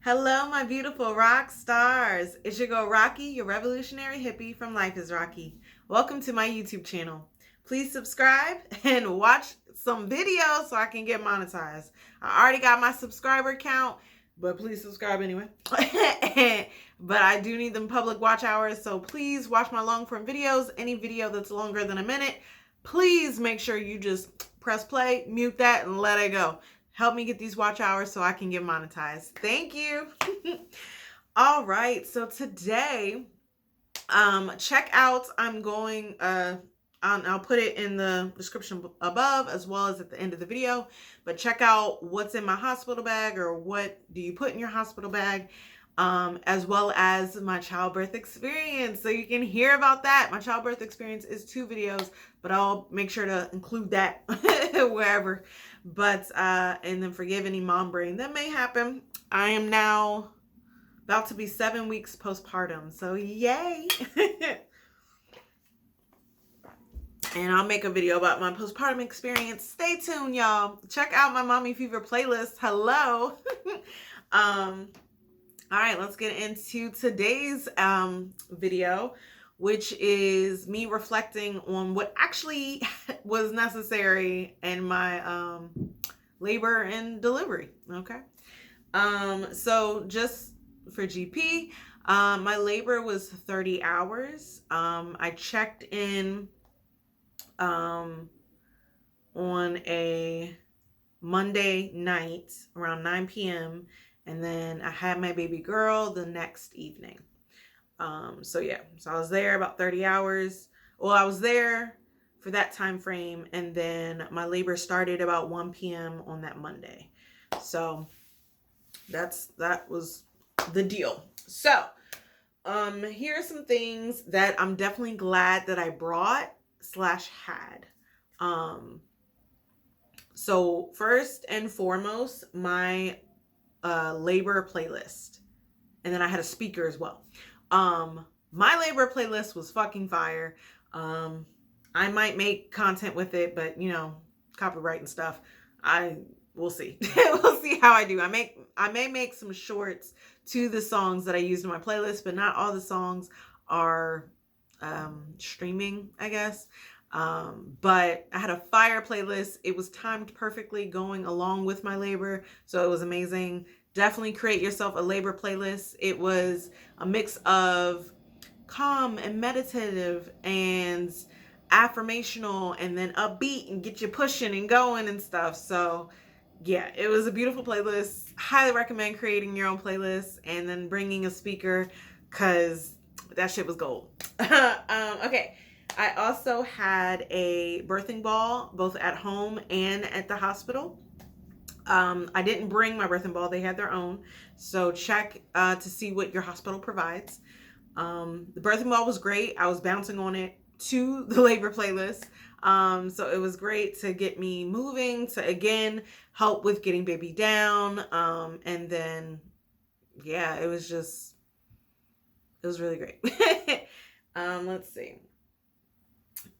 Hello, my beautiful rock stars. It's your girl Rocqi, your revolutionary hippie from Life is Rocqi. Welcome to my YouTube channel. Please subscribe and watch some videos so I can get monetized. I already got my subscriber count, but please subscribe anyway. But I do need them public watch hours, so please watch my long form videos. Any video that's longer than a minute, please make sure you just press play, mute that, and let it go. Help me get these watch hours so I can get monetized. Thank you. All right, so today, check out, I'll put it in the description above as well as at the end of the video, but check out what's in my hospital bag, or what do you put in your hospital bag, as well as my childbirth experience, so you can hear about that. My childbirth experience is 2 videos, but I'll make sure to include that wherever. But and then forgive any mom brain that may happen. I am now about to be 7 weeks postpartum, so yay. And I'll make a video about my postpartum experience. Stay tuned, y'all. Check out my Mommy Fever playlist. Hello. All right, let's get into today's video, which is me reflecting on what actually was necessary in my labor and delivery. Okay. So just for GP, my labor was 30 hours. I checked in on a Monday night around 9 p.m. and then I had my baby girl the next evening. So I was there about 30 hours. Well, I was there for that time frame, and then my labor started about 1 p.m. on that Monday. So that was the deal. So here are some things that I'm definitely glad that I brought / had. So first and foremost, my labor playlist, and then I had a speaker as well. My labor playlist was fucking fire. I might make content with it, but copyright and stuff. We'll see. We'll see how I do. I may make some shorts to the songs that I used in my playlist, but not all the songs are streaming, I guess. But I had a fire playlist. It was timed perfectly going along with my labor, so it was amazing. Definitely create yourself a labor playlist. It was a mix of calm and meditative and affirmational, and then upbeat and get you pushing and going and stuff. So yeah, it was a beautiful playlist. Highly recommend creating your own playlist and then bringing a speaker, because that shit was gold. Okay. I also had a birthing ball, both at home and at the hospital. I didn't bring my birthing ball. They had their own. So check to see what your hospital provides. The birthing ball was great. I was bouncing on it to the labor playlist. So it was great to get me moving, to again help with getting baby down. And then, yeah, it was really great. Let's see.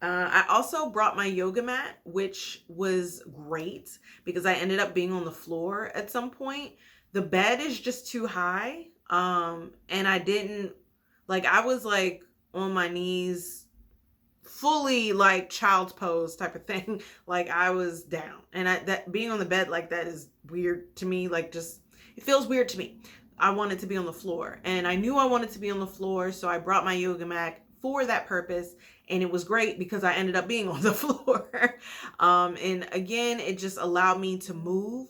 I also brought my yoga mat, which was great because I ended up being on the floor at some point. The bed is just too high. And I didn't, I was on my knees, fully child's pose type of thing. I was down, and that being on the bed like that is weird to me. It feels weird to me. I wanted to be on the floor, and I knew I wanted to be on the floor. So I brought my yoga mat for that purpose. And it was great because I ended up being on the floor. And again, it just allowed me to move.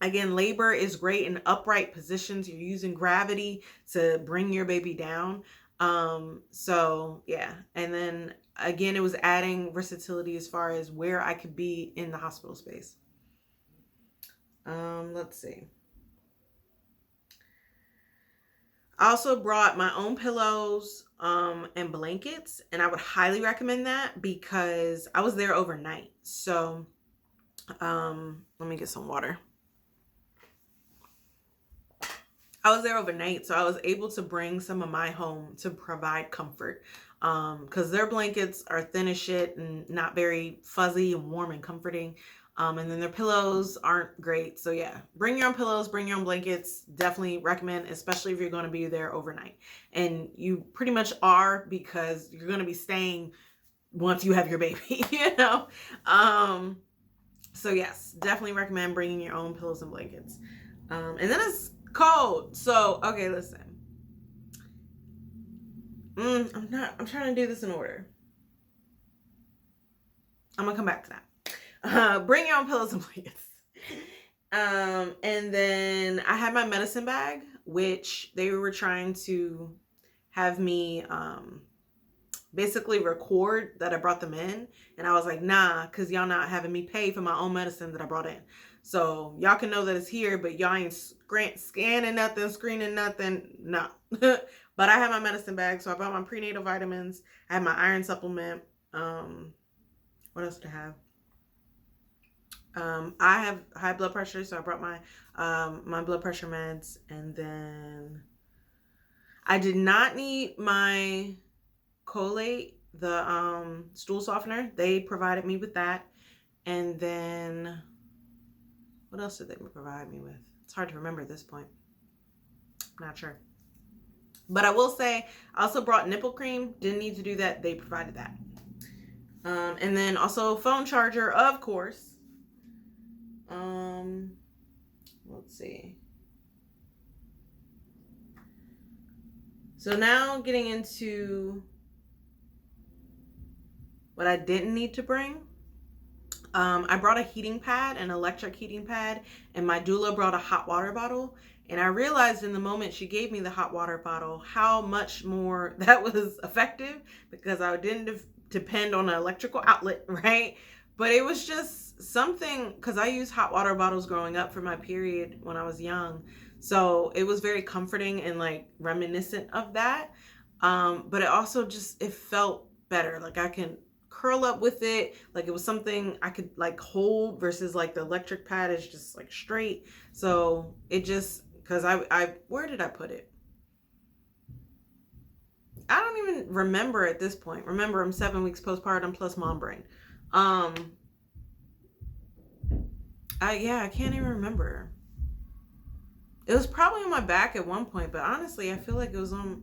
Again, labor is great in upright positions. You're using gravity to bring your baby down. So yeah. And then again, it was adding versatility as far as where I could be in the hospital space. Let's see. I also brought my own pillows and blankets, and I would highly recommend that because I was there overnight. So let me get some water. I was there overnight, so I was able to bring some of my home to provide comfort, because their blankets are thin as shit and not very fuzzy and warm and comforting. And then their pillows aren't great. So yeah, bring your own pillows, bring your own blankets. Definitely recommend, especially if you're going to be there overnight. And you pretty much are, because you're going to be staying once you have your baby, you know? So yes, definitely recommend bringing your own pillows and blankets. And then it's cold. So, okay, listen. I'm trying to do this in order. I'm gonna come back to that. Bring your own pillows and blankets. And then I had my medicine bag, which they were trying to have me basically record that I brought them in. And I was like, nah, because y'all not having me pay for my own medicine that I brought in. So y'all can know that it's here, but y'all ain't scanning nothing, screening nothing. No. But I had my medicine bag. So I brought my prenatal vitamins. I had my iron supplement. What else did I have? I have high blood pressure, so I brought my my blood pressure meds. And then I did not need my Colate, the stool softener. They provided me with that. And then what else did they provide me with? It's hard to remember at this point. I'm not sure. But I will say I also brought nipple cream. Didn't need to do that. They provided that. And then also phone charger, of course. Let's see. So now getting into what I didn't need to bring. I brought a heating pad, an electric heating pad, and my doula brought a hot water bottle. And I realized in the moment she gave me the hot water bottle how much more that was effective, because I didn't depend on an electrical outlet, right? But it was just something, because I used hot water bottles growing up for my period when I was young. So it was very comforting and like reminiscent of that. But it also just, it felt better. Like I can curl up with it. Like it was something I could like hold, versus like the electric pad is just like straight. So it just, because I where did I put it? I don't even remember at this point. Remember, I'm 7 weeks postpartum plus mom brain. I can't even remember. It was probably on my back at one point, but honestly, I feel like it was on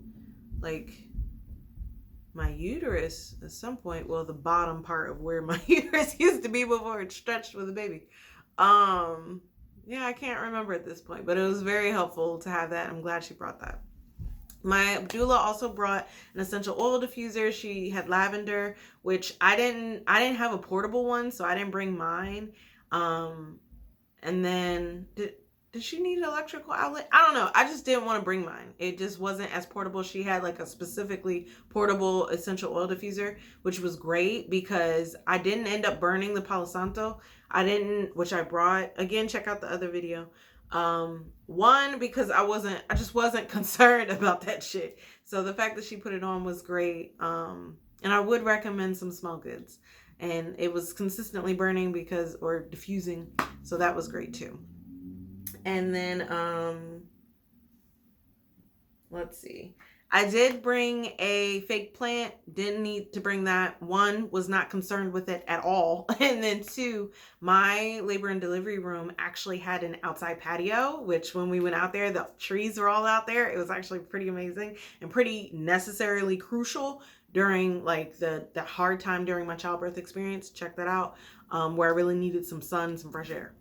like my uterus at some point. Well, the bottom part of where my uterus used to be before it stretched with a baby. Yeah, I can't remember at this point, but it was very helpful to have that. I'm glad she brought that. My doula also brought an essential oil diffuser. She had lavender, which I didn't have a portable one, so I didn't bring mine. And then did she need an electrical outlet? I don't know. I just didn't want to bring mine. It just wasn't as portable. She had like a specifically portable essential oil diffuser, which was great because I didn't end up burning the Palo Santo. Which I brought. Again, check out the other video. One, because I just wasn't concerned about that shit. So the fact that she put it on was great. And I would recommend some smell goods. And it was consistently burning or diffusing. So that was great too. And then, let's see. I did bring a fake plant. Didn't need to bring that. One, was not concerned with it at all. And then two, my labor and delivery room actually had an outside patio, which when we went out there, the trees were all out there. It was actually pretty amazing and pretty necessarily crucial during like the hard time during my childbirth experience. Check that out. Where I really needed some sun, some fresh air.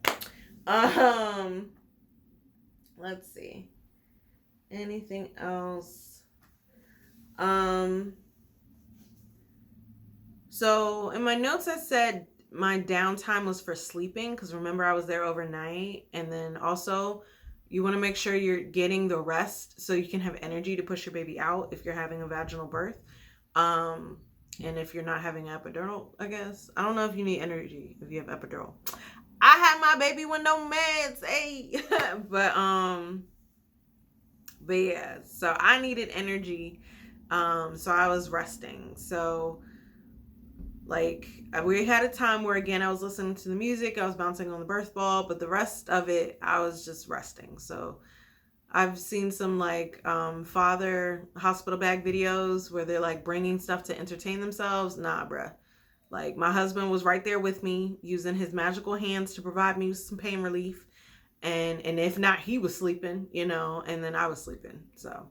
Let's see. Anything else? So in my notes, I said my downtime was for sleeping, because remember I was there overnight. And then also you want to make sure you're getting the rest so you can have energy to push your baby out if you're having a vaginal birth. And if you're not having epidural, I guess. I don't know if you need energy if you have epidural. I had my baby with no meds, hey. But yeah, so I needed energy. So I was resting. So like we had a time where, again, I was listening to the music, I was bouncing on the birth ball, but the rest of it, I was just resting. So I've seen some like father hospital bag videos where they're like bringing stuff to entertain themselves. Nah, bruh. Like, my husband was right there with me, using his magical hands to provide me with some pain relief. And if not, he was sleeping, you know, and then I was sleeping. So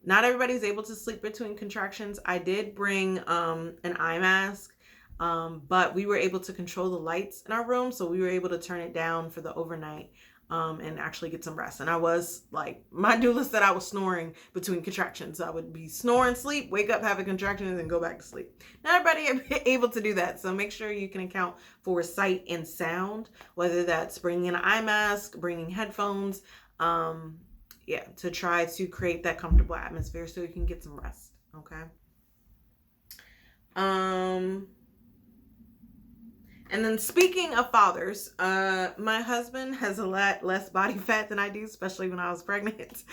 not everybody's able to sleep between contractions. I did bring an eye mask, but we were able to control the lights in our room, so we were able to turn it down for the overnight and actually get some rest. And I was like, my doula said I was snoring between contractions. I would be snoring, sleep, wake up, have a contraction, and then go back to sleep. Not everybody able to do that, so make sure you can account for sight and sound, whether that's bringing an eye mask, bringing headphones, yeah, to try to create that comfortable atmosphere so you can get some rest. Okay. And then speaking of fathers, my husband has a lot less body fat than I do, especially when I was pregnant.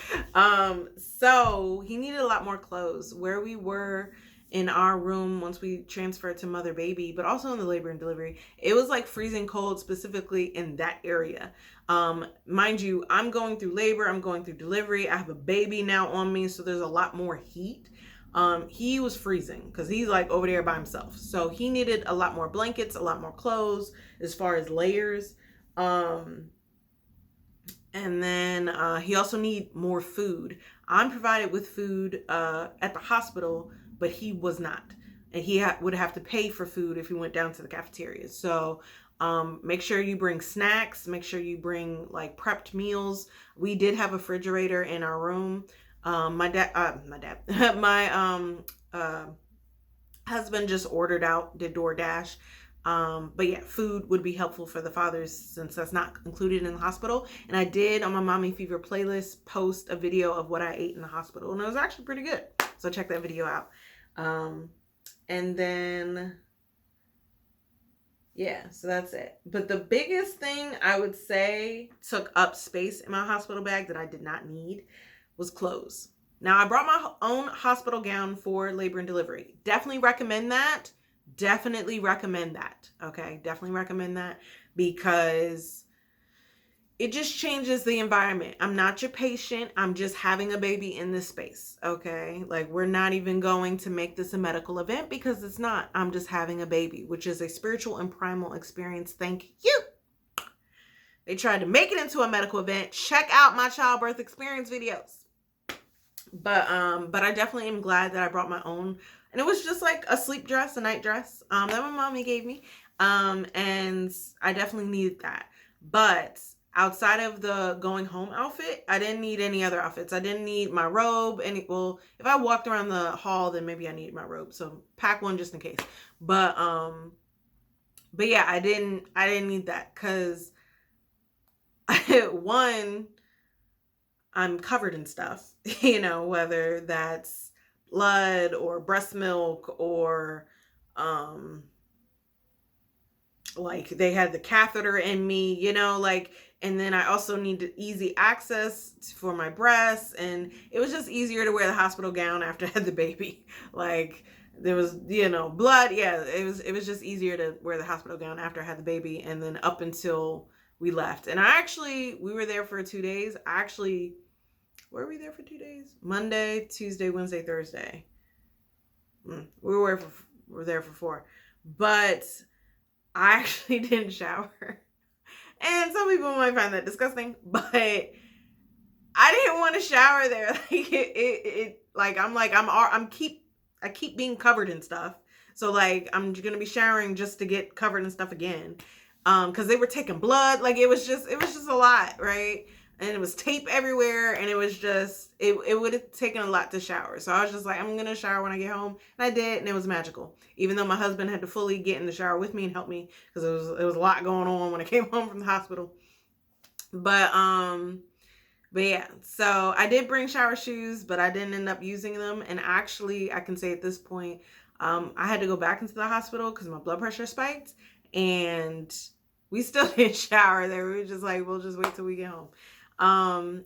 So he needed a lot more clothes. Where we were in our room once we transferred to mother baby, but also in the labor and delivery, it was like freezing cold, specifically in that area. Mind you, I'm going through labor, I'm going through delivery, I have a baby now on me, so there's a lot more heat. He was freezing because he's like over there by himself, so he needed a lot more blankets, a lot more clothes as far as layers. And then he also needed more food. I'm provided with food at the hospital, but he was not, and he would have to pay for food if he went down to the cafeteria. So make sure you bring snacks, make sure you bring like prepped meals. We did have a refrigerator in our room. My husband just ordered out, did DoorDash. But yeah, food would be helpful for the fathers since that's not included in the hospital. And I did, on my Mommy Fever playlist, post a video of what I ate in the hospital, and it was actually pretty good. So check that video out. And then, yeah, so that's it. But the biggest thing I would say took up space in my hospital bag that I did not need was clothes. Now, I brought my own hospital gown for labor and delivery. Definitely recommend that. Definitely recommend that. Okay, definitely recommend that because it just changes the environment. I'm not your patient. I'm just having a baby in this space. Okay, like we're not even going to make this a medical event because it's not. I'm just having a baby, which is a spiritual and primal experience. Thank you. They tried to make it into a medical event. Check out my childbirth experience videos. But I definitely am glad that I brought my own, and it was just like a sleep dress, a night dress, that my mommy gave me. And I definitely needed that. But outside of the going home outfit, I didn't need any other outfits. I didn't need my robe. Well, if I walked around the hall, then maybe I needed my robe. So pack one just in case. But yeah, I didn't need that because one, I'm covered in stuff, you know, whether that's blood or breast milk or like they had the catheter in me, you know, like, and then I also needed easy access for my breasts, and it was just easier to wear the hospital gown after I had the baby. Like there was, you know, blood. Yeah, it was just easier to wear the hospital gown after I had the baby, and then up until we left. And we were there for 2 days. Were we there for 2 days? Monday, Tuesday, Wednesday, Thursday. We were there for 4. But I actually didn't shower. And some people might find that disgusting, but I didn't want to shower there. Like I keep being covered in stuff. So like I'm gonna be showering just to get covered in stuff again. Because they were taking blood. Like it was just a lot, right? And it was tape everywhere, and it was just, it would have taken a lot to shower. So I was just like, I'm going to shower when I get home. And I did, and it was magical. Even though my husband had to fully get in the shower with me and help me, because it was a lot going on when I came home from the hospital. But yeah, so I did bring shower shoes, but I didn't end up using them. And actually, I can say at this point, I had to go back into the hospital because my blood pressure spiked, and we still didn't shower there. We were just like, we'll just wait till we get home.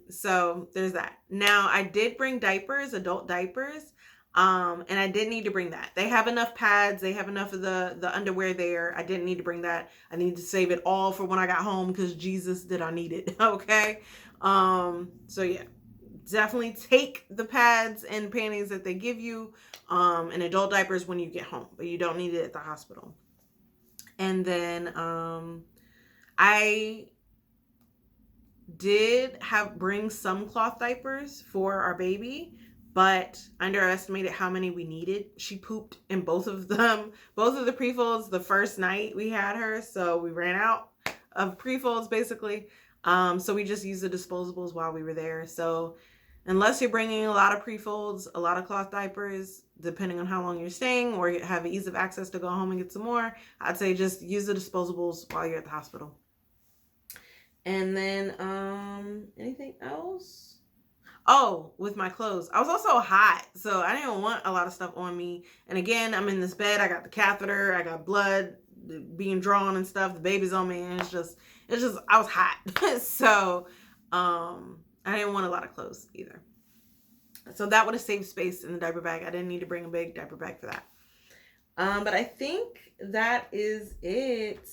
So there's that. Now I did bring diapers, adult diapers. And I didn't need to bring that. They have enough pads. They have enough of the underwear there. I didn't need to bring that. I need to save it all for when I got home because Jesus, did I need it. Okay. So yeah, definitely take the pads and panties that they give you and adult diapers when you get home, but you don't need it at the hospital. And then I did bring some cloth diapers for our baby, but underestimated how many we needed. She pooped in both of them, both of the pre-folds the first night we had her, so we ran out of pre-folds basically. So we just used the disposables while we were there. So unless you're bringing a lot of pre-folds, a lot of cloth diapers, depending on how long you're staying, or you have ease of access to go home and get some more, I'd say just use the disposables while you're at the hospital. And then, anything else? Oh, with my clothes. I was also hot, so I didn't want a lot of stuff on me. And again, I'm in this bed. I got the catheter. I got blood being drawn and stuff. The baby's on me, and it's just, I was hot. So, I didn't want a lot of clothes either. So that would have saved space in the diaper bag. I didn't need to bring a big diaper bag for that. But I think that is it.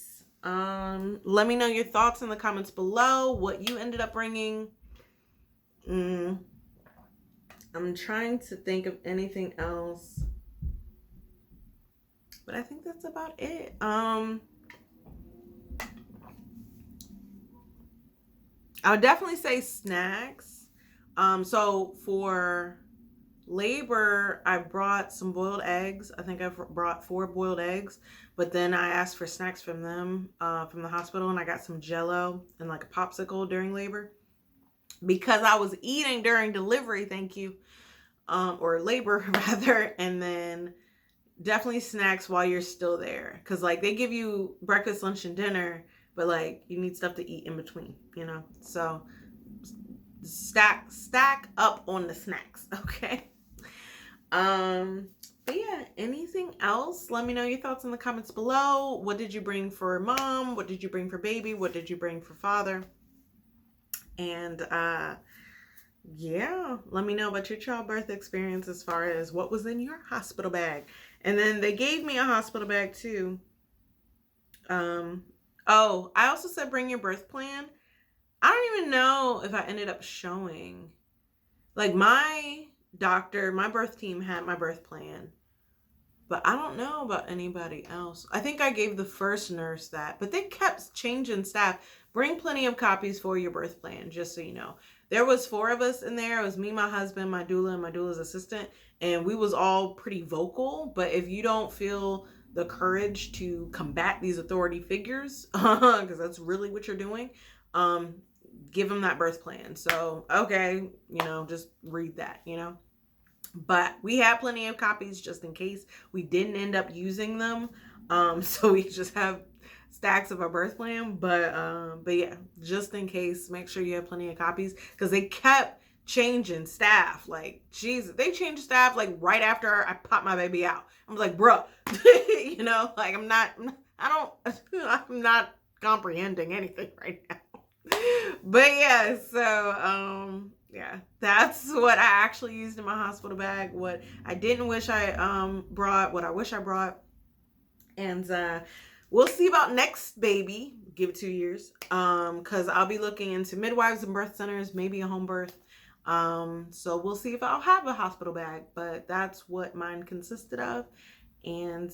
Let me know your thoughts in the comments below, what you ended up bringing. I'm trying to think of anything else, but I think that's about it. I would definitely say snacks. So for labor, I brought some boiled eggs. I think I brought 4 boiled eggs, but then I asked for snacks from them, from the hospital, and I got some Jell-O and like a popsicle during labor because I was eating during delivery, thank you, or labor rather, and then definitely snacks while you're still there, because like they give you breakfast, lunch, and dinner, but like you need stuff to eat in between, you know, so stack up on the snacks, okay? But yeah, anything else? Let me know your thoughts in the comments below. What did you bring for mom? What did you bring for baby? What did you bring for father? And yeah, let me know about your childbirth experience as far as what was in your hospital bag. And then they gave me a hospital bag too. Oh, I also said bring your birth plan. I don't even know if I ended up showing. Like my doctor, my birth team had my birth plan, but I don't know about anybody else. I think I gave the first nurse that, but they kept changing staff. Bring plenty of copies for your birth plan, just so you know. There was 4 of us in there. It was me, my husband, my doula, and my doula's assistant, and we was all pretty vocal. But if you don't feel the courage to combat these authority figures, because that's really what you're doing, give them that birth plan. So, okay, you know, just read that, you know. But we had plenty of copies just in case. We didn't end up using them. So we just have stacks of our birth plan. But yeah, just in case, make sure you have plenty of copies, because they kept changing staff. Like, Jesus, they changed staff like right after I popped my baby out. I was like, bruh, you know, like I'm not comprehending anything right now. But yeah, so yeah, that's what I actually used in my hospital bag. What I didn't wish I brought, what I wish I brought. And we'll see about next baby. Give it 2 years. Because I'll be looking into midwives and birth centers, maybe a home birth. So we'll see if I'll have a hospital bag, but that's what mine consisted of. And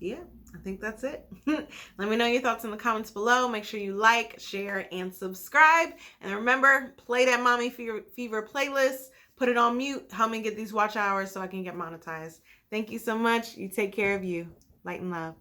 yeah, I think that's it. Let me know your thoughts in the comments below. Make sure you like, share, and subscribe. And remember, play that Mommy Fever playlist. Put it on mute. Help me get these watch hours so I can get monetized. Thank you so much. You take care of you. Light and love.